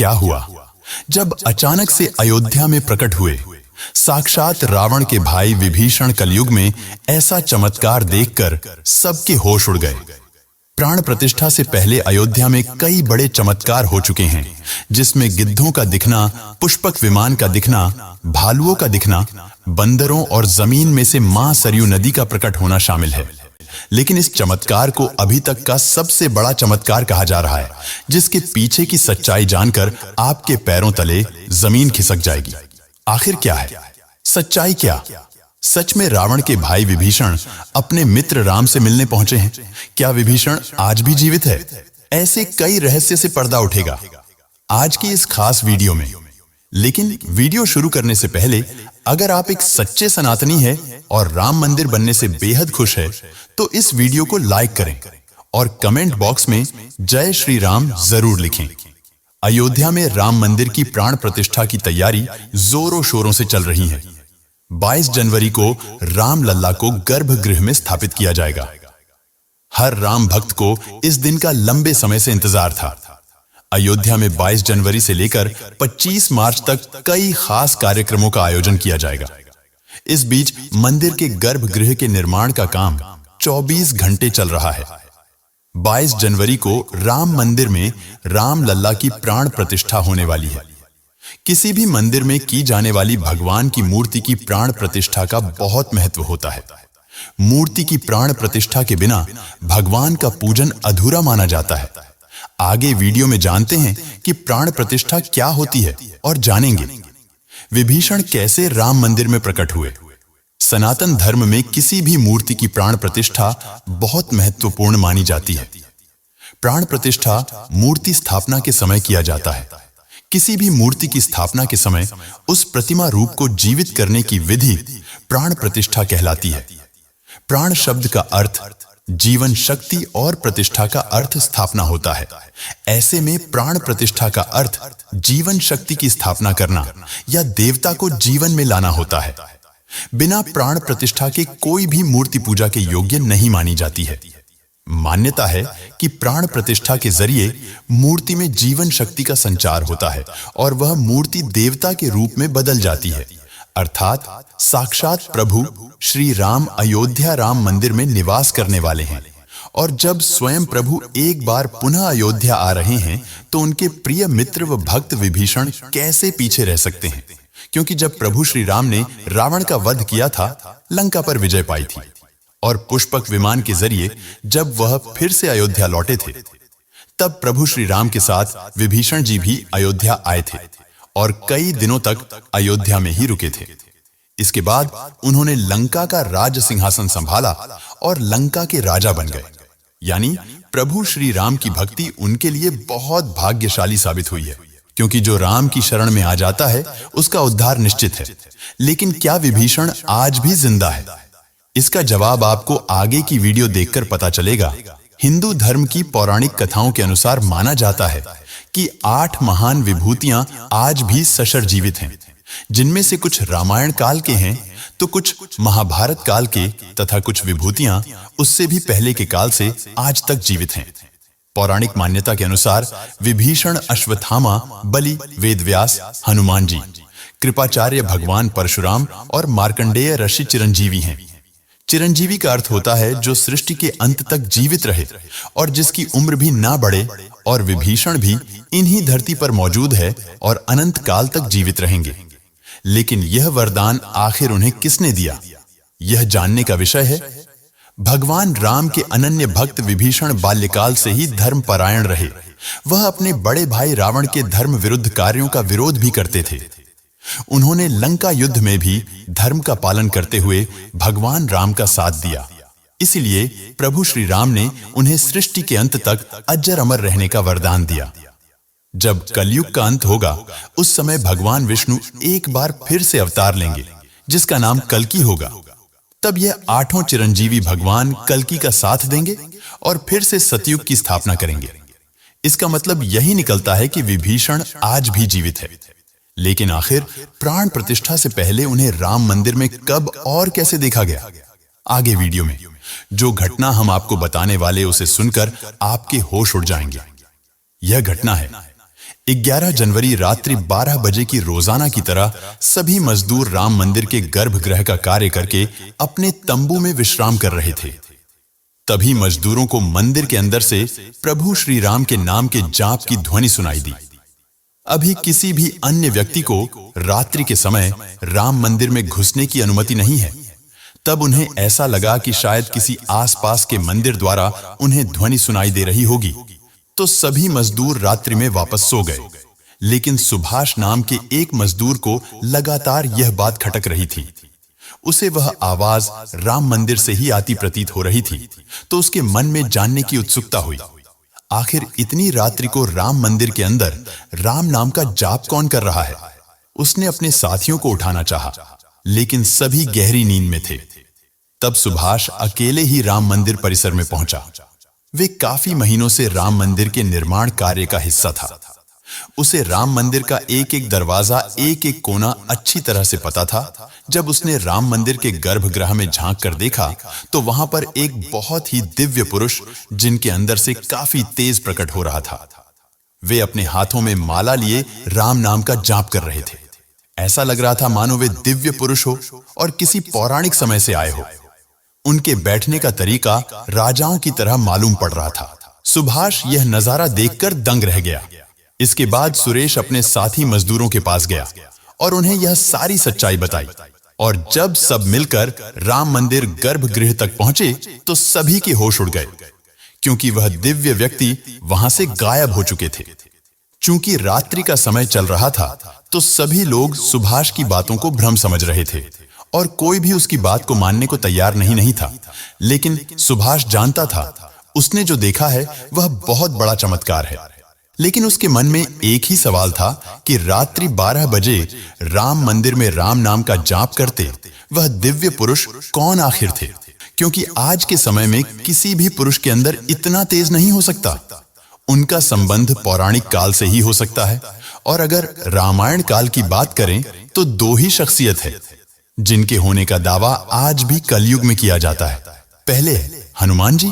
क्या हुआ जब अचानक से अयोध्या में प्रकट हुए साक्षात रावण के भाई विभीषण। कलयुग में ऐसा चमत्कार देखकर सबके होश उड़ गए। प्राण प्रतिष्ठा से पहले अयोध्या में कई बड़े चमत्कार हो चुके हैं, जिसमें गिद्धों का दिखना, पुष्पक विमान का दिखना, भालुओं का दिखना, बंदरों और जमीन में से मां सरयू नदी का प्रकट होना शामिल है। लेकिन इस चमत्कार को अभी तक का सबसे बड़ा चमत्कार कहा जा रहा है, जिसके पीछे की सच्चाई जानकर आपके पैरों तले जमीन खिसक जाएगी। आखिर क्या है सच्चाई? क्या सच में रावण के भाई विभीषण अपने मित्र राम से मिलने पहुंचे हैं? क्या विभीषण आज भी जीवित है? ऐसे कई रहस्य से पर्दा उठेगा आज की इस खास वीडियो में। लेकिन वीडियो शुरू करने से पहले अगर आप एक सच्चे सनातनी है और राम मंदिर बनने से बेहद खुश है तो इस वीडियो को लाइक करें और कमेंट बॉक्स में जय श्री राम जरूर लिखें। अयोध्या में राम मंदिर की प्राण प्रतिष्ठा की तैयारी जोरों शोरों से चल रही है। 22 जनवरी को राम लल्ला को गर्भगृह में स्थापित किया जाएगा। हर राम भक्त को इस दिन का लंबे समय से इंतजार था। अयोध्या में 22 जनवरी से लेकर 25 मार्च तक कई खास कार्यक्रमों का आयोजन किया जाएगा। इस बीच मंदिर के गर्भगृह के निर्माण का काम 24 घंटे चल रहा है। 22 जनवरी को राम मंदिर में राम लल्ला की प्राण प्रतिष्ठा होने वाली है। किसी भी मंदिर में की जाने वाली भगवान की मूर्ति की प्राण प्रतिष्ठा का बहुत महत्व होता है। मूर्ति की प्राण प्रतिष्ठा के बिना भगवान का पूजन अधूरा माना जाता है। आगे वीडियो में जानते हैं कि प्राण प्रतिष्ठा क्या होती है और जानेंगे विभीषण कैसे राम मंदिर में प्रकट हुए। सनातन धर्म में किसी भी मूर्ति की प्राण प्रतिष्ठा बहुत महत्वपूर्ण मानी जाती है। प्राण प्रतिष्ठा मूर्ति स्थापना के समय किया जाता है। किसी भी मूर्ति की स्थापना के समय उस प्रतिमा रूप को जीवित करने की विधि प्राण प्रतिष्ठा कहलाती है। प्राण शब्द का अर्थ जीवन शक्ति और प्रतिष्ठा का अर्थ स्थापना होता है। ऐसे में प्राण प्रतिष्ठा का अर्थ जीवन शक्ति की स्थापना करना या देवता को जीवन में लाना होता है। बिना प्राण प्रतिष्ठा के कोई भी मूर्ति पूजा के योग्य नहीं मानी जाती है। मान्यता है कि प्राण प्रतिष्ठा के जरिए मूर्ति में जीवन शक्ति का संचार होता है और वह मूर्ति देवता के रूप में बदल जाती है। अर्थात साक्षात प्रभु श्री राम अयोध्या राम मंदिर में निवास करने वाले हैं और जब स्वयं प्रभु एक बार पुनः अयोध्या आ रहे हैं तो उनके प्रिय मित्र व भक्त विभीषण कैसे पीछे रह सकते हैं, क्योंकि जब प्रभु श्री राम ने रावण का वध किया था, लंका पर विजय पाई थी और पुष्पक विमान के जरिए जब वह फिर से अयोध्या लौटे थे, तब प्रभु श्री राम के साथ विभीषण जी भी अयोध्या आए थे और कई दिनों तक अयोध्या में ही रुके थे। इसके बाद उन्होंने लंका का राज सिंहासन संभाला और लंका के राजा बन गए। यानी प्रभु श्री राम की भक्ति उनके लिए बहुत भाग्यशाली साबित हुई है, क्योंकि जो राम की शरण में आ जाता है उसका उद्धार निश्चित है। लेकिन क्या विभीषण आज भी जिंदा है? इसका जवाब आपको आगे की वीडियो देखकर पता चलेगा। हिंदू धर्म की पौराणिक कथाओं के अनुसार माना जाता है कि 8 महान विभूतियां आज भी सशर जीवित हैं, जिनमें से कुछ रामायण काल के हैं तो कुछ महाभारत काल के तथा कुछ विभूतियां उससे भी पहले के काल से आज तक जीवित हैं। पौराणिक मान्यता के अनुसार विभीषण, अश्वत्थामा, बलि, वेदव्यास, हनुमान जी, कृपाचार्य भगवान परशुराम और मार्कंडेय ऋषि चिरंजीवी हैं। चिरंजीवी का अर्थ होता है जो सृष्टि के अंत तक जीवित रहे और जिसकी उम्र भी ना बढ़े, और विभीषण भी इन्हीं धरती पर मौजूद है और अनंत काल तक जीवित रहेंगे। लेकिन यह वरदान आखिर उन्हें किसने दिया, यह जानने का विषय है। भगवान राम के अनन्य भक्त विभीषण बाल्यकाल से ही धर्मपरायण रहे। वह अपने बड़े भाई रावण के धर्म विरुद्ध कार्यों का विरोध भी करते थे। उन्होंने लंका युद्ध में भी धर्म का पालन करते हुए भगवान राम का साथ दिया। इसलिए प्रभु श्री राम ने उन्हें सृष्टि के अंत तक अजर अमर रहने का वरदान दिया। जब कलयुग का अंत होगा उस समय भगवान विष्णु एक बार फिर से अवतार लेंगे, जिसका नाम कल्कि होगा। तब यह 8 चिरंजीवी भगवान कल्कि का साथ देंगे और फिर से सतयुग की स्थापना करेंगे। इसका मतलब यही निकलता है कि विभीषण आज भी जीवित है। लेकिन आखिर प्राण प्रतिष्ठा से पहले उन्हें राम मंदिर में कब और कैसे देखा गया? आगे वीडियो में जो घटना हम आपको बताने वाले उसे सुनकर आपके होश उड़ जाएंगे। यह घटना है 11 जनवरी रात्रि 12 बजे की रोजाना की तरह सभी मजदूर राम मंदिर के गर्भगृह का कार्य करके अपने तंबू में विश्राम कर रहे थे। तभी मजदूरों को मंदिर के अंदर से प्रभु श्री राम के नाम के जाप की ध्वनि सुनाई दी। अभी किसी भी अन्य व्यक्ति को रात्रि के समय राम मंदिर में घुसने की अनुमति नहीं है। तब उन्हें ऐसा लगा कि शायद किसी आसपास के मंदिर द्वारा उन्हें ध्वनि सुनाई दे रही होगी, तो सभी मजदूर रात्रि में वापस सो गए। लेकिन सुभाष नाम के एक मजदूर को लगातार यह बात खटक रही थी। उसे वह आवाज राम मंदिर से ही आती प्रतीत हो रही थी, तो उसके मन में जानने की उत्सुकता हुई। आखिर इतनी रात्रि को राम मंदिर के अंदर राम नाम का जाप कौन कर रहा है? उसने अपने साथियों को उठाना चाहा, लेकिन सभी गहरी नींद में थे। तब सुभाष अकेले ही राम मंदिर परिसर में पहुंचा। वे काफी महीनों से राम मंदिर के निर्माण कार्य का हिस्सा था। उसे राम मंदिर का एक एक दरवाजा, एक एक कोना अच्छी तरह से पता था। जब उसने राम मंदिर के गर्भगृह में झांक कर देखा तो वहां पर एक बहुत ही दिव्य पुरुष, जिनके अंदर से काफी तेज प्रकट हो रहा था। वे अपने हाथों में माला लिए राम नाम का जाप कर रहे थे। ऐसा लग रहा था मानो वे दिव्य पुरुष हो और किसी पौराणिक समय से आए हो। उनके बैठने का तरीका राजाओं की तरह मालूम पड़ रहा था। सुभाष यह नजारा देखकर दंग रह गया। इसके बाद सुरेश अपने साथी मजदूरों के पास गया और उन्हें यह सारी सच्चाई बताई। और जब सब मिलकर राम मंदिर गर्भगृह तक पहुंचे तो सभी के होश उड़ गए, क्योंकि वह दिव्य व्यक्ति वहां से गायब हो चुके थे। चूंकि रात्रि का समय चल रहा था तो सभी लोग सुभाष की बातों को भ्रम समझ रहे थे और कोई भी उसकी बात को मानने को तैयार नहीं था। लेकिन सुभाष जानता था उसने जो देखा है वह बहुत बड़ा चमत्कार है। लेकिन उसके मन में एक ही सवाल था कि रात्रि 12 बजे राम मंदिर में राम नाम का जाप करते वह दिव्य पुरुष कौन आखिर थे, क्योंकि आज के समय में किसी भी पुरुष के अंदर इतना तेज नहीं हो सकता। उनका संबंध पौराणिक काल से ही हो सकता है। और अगर रामायण काल की बात करें तो दो ही शख्सियत है जिनके होने का दावा आज भी कलयुग में किया जाता है। पहले हनुमान जी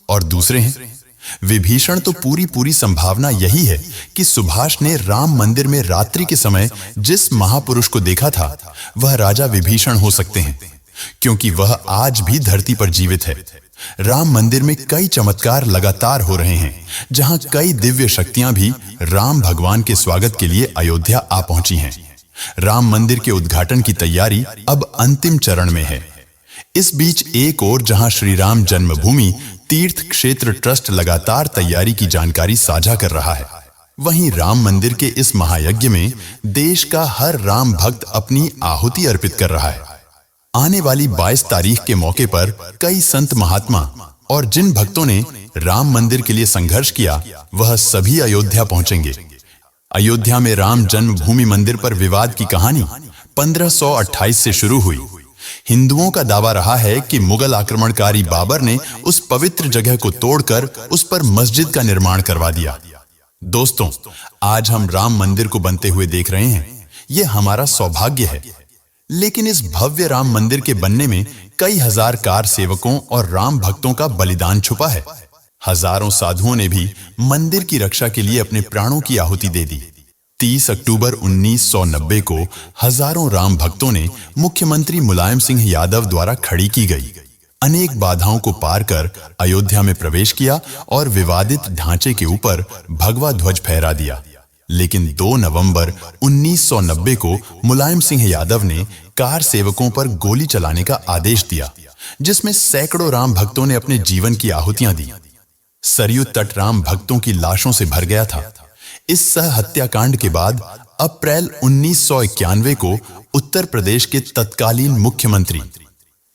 और दूसरे हैं विभीषण। तो पूरी संभावना यही है कि सुभाष ने राम मंदिर में रात्रि के समय जिस महापुरुष को देखा था वह राजा विभीषण हो सकते हैं, क्योंकि वह आज भी धरती पर जीवित है। राम मंदिर में कई चमत्कार लगातार हो रहे हैं, जहां कई दिव्य शक्तियां भी राम भगवान के स्वागत के लिए अयोध्या आ पहुंची हैं। राम मंदिर के उद्घाटन की तैयारी अब अंतिम चरण में है। इस बीच एक ओर जहां श्री राम जन्मभूमि तीर्थ क्षेत्र ट्रस्ट लगातार तैयारी की जानकारी साझा कर रहा है, वहीं राम मंदिर के इस महायज्ञ में देश का हर राम भक्त अपनी आहुति अर्पित कर रहा है। आने वाली 22 तारीख के मौके पर कई संत महात्मा और जिन भक्तों ने राम मंदिर के लिए संघर्ष किया वह सभी अयोध्या पहुंचेंगे। अयोध्या में राम जन्मभूमि मंदिर पर विवाद की कहानी 1528 से शुरू हुई। हिंदुओं का दावा रहा है कि मुगल आक्रमणकारी बाबर ने उस पवित्र जगह को तोड़कर उस पर मस्जिद का निर्माण करवा दिया। दोस्तों, आज हम राम मंदिर को बनते हुए देख रहे हैं। यह हमारा सौभाग्य है। लेकिन इस भव्य राम मंदिर के बनने में कई हजार कार सेवकों और राम भक्तों का बलिदान छुपा है। हजारों साधुओं ने भी मंदिर की रक्षा के लिए अपने प्राणों की आहुति दे दी। 30 अक्टूबर 1990 को हजारों राम भक्तों ने मुख्यमंत्री मुलायम सिंह यादव द्वारा खड़ी की गई अनेक बाधाओं को पार कर अयोध्या में प्रवेश किया और विवादित ढांचे के ऊपर भगवा ध्वज फहरा दिया। लेकिन 2 नवंबर 1990 को मुलायम सिंह यादव ने कार सेवकों पर गोली चलाने का आदेश दिया, जिसमें सैकड़ों राम भक्तों ने अपने जीवन की आहुतियां दी। सरयू तट राम भक्तों की लाशों से भर गया था। इस सह हत्याकांड के बाद अप्रैल 1991 को उत्तर प्रदेश के तत्कालीन मुख्यमंत्री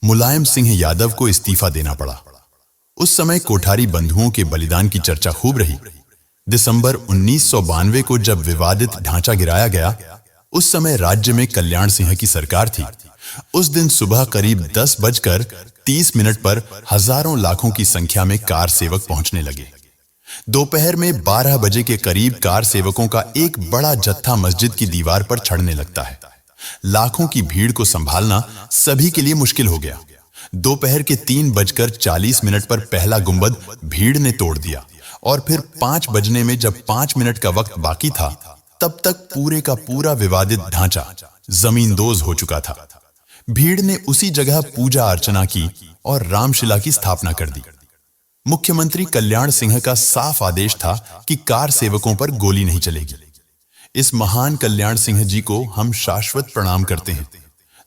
मुलायम सिंह यादव को इस्तीफा देना पड़ा। उस समय कोठारी बंधुओं के बलिदान की चर्चा खूब रही। दिसंबर 1992 को जब विवादित ढांचा गिराया गया, उस समय राज्य में कल्याण सिंह की सरकार थी। उस दिन सुबह करीब 10:30 पर हजारों लाखों की संख्या में कार सेवक पहुंचने लगे। दोपहर में 12 बजे के करीब कार सेवकों का एक बड़ा जत्था मस्जिद की दीवार पर चढ़ने लगता है। लाखों की भीड़ को संभालना सभी के लिए मुश्किल हो गया। दोपहर के 3:40 पर पहला गुंबद भीड़ ने तोड़ दिया और फिर 5 बजने में जब 5 मिनट का वक्त बाकी था, तब तक पूरे का पूरा विवादित ढांचा जमींदोज हो चुका था। भीड़ ने उसी जगह पूजा अर्चना की और रामशिला की स्थापना कर दी। मुख्यमंत्री कल्याण सिंह का साफ आदेश था कि कार सेवकों पर गोली नहीं चलेगी। इस महान कल्याण सिंह जी को हम शाश्वत प्रणाम करते हैं।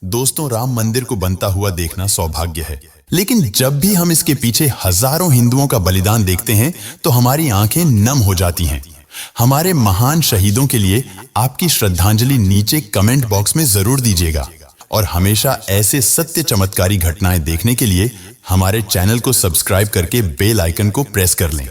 दोस्तों, राम मंदिर को बनता हुआ देखना सौभाग्य है, लेकिन जब भी हम इसके पीछे हजारों हिंदुओं का बलिदान देखते हैं तो हमारी आंखें नम हो जाती हैं। हमारे महान शहीदों के लिए आपकी श्रद्धांजलि नीचे कमेंट बॉक्स में जरूर दीजिएगा और हमेशा ऐसे सत्य चमत्कारी घटनाएं देखने के लिए हमारे चैनल को सब्सक्राइब करके बेल आइकन को प्रेस कर लें।